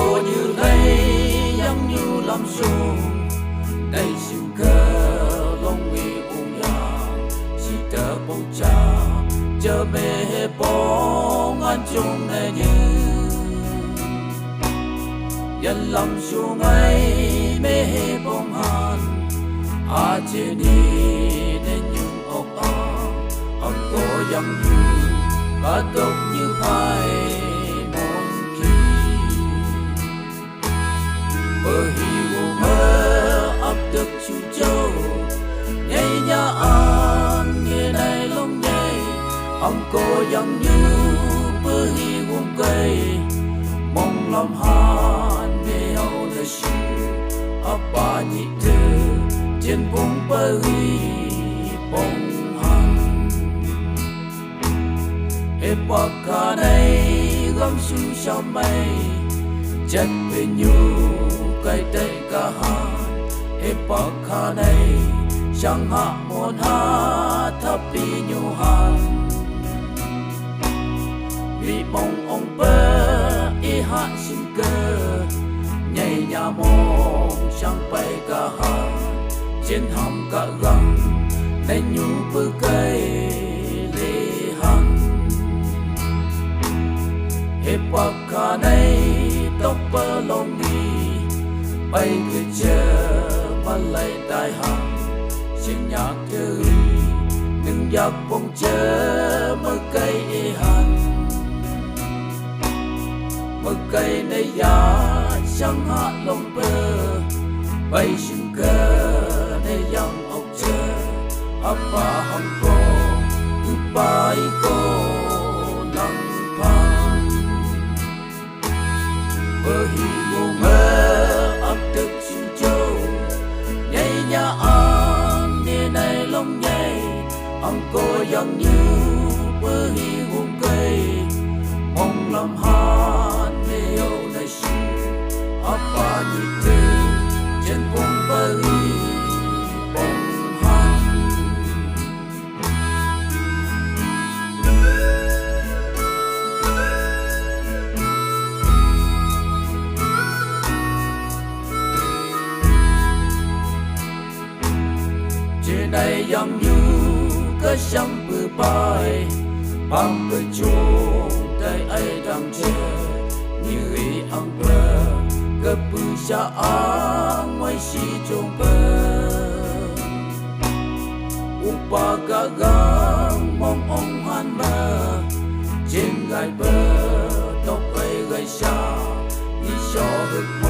cô như lấy yang như làm sung đây siêu cơ long vi uống ya chỉ tớ bông cha chờ mẹ bông ăn chung nè như dân làm xuống ấy mẹ bông han à trên đi nên những ốc ông cô yang như cả tóc như phai mòn kỳ bờ hiu mơ ấp được chú châu nhảy nhá ăn nghe này lông nhảy ông cô yang như bờ hiu cây mong làm han mê hậu đời sư ấp ba nhị thư trên vùng bờ hiu bọc cả đây gom su sao mây chất bên nhu cây tây cả hàng bọc cả đây chẳng hạ một ha thấp bi nhu hàng vì mong ông bơ y hạ sinh cơ nhảy nhà mong chẳng bay cả hàng trên hầm cả găng nên nhu bơ cây bọc cả này tóc bơ lông đi bay cứ chờ mà lại tai hằng trên nhạc thư đừng giặc bông chờ mơ cây ê hằng mơ cây này giá chẳng hạ lông bơ bay sinh cơ này dòng ốc chờ ấp bà hằng cô cứ bay cô nắng phang bờ hiu mơ ấp được chú châu nhảy nhá ăn nghe này lông nhảy ông cô yang như bờ hiu cây mong làm han mê âu này sư ấp ba nhị thư trên vùng bờ hiu bông han này yang như cái sông bờ bay bằng bờ chuông tay ấy đang chờ như ý ăn bờ cái bờ xa ngoài xí trong bờ upa cả gang mong ông han mơ trên gai bờ tóc ấy gai xa đi cho hực mồ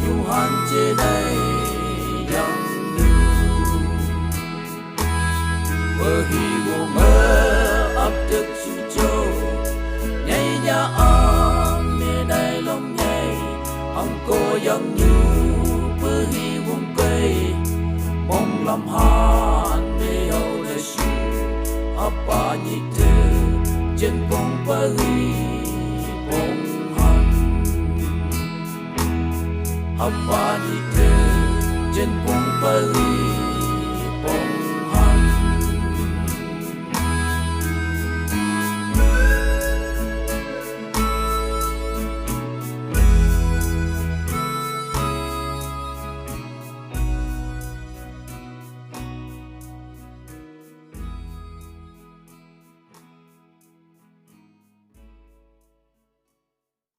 nhu han trên đây yang bờ hiu mơ ấp được chú châu nhảy nhá ăn mê đây lông nhảy ông cô yang như bờ hiu cây mong làm han mê hậu đời sư ấp ba nhị thư trên vùng bờ hiu bông han ấp ba nhị thư trên vùng bờ hiu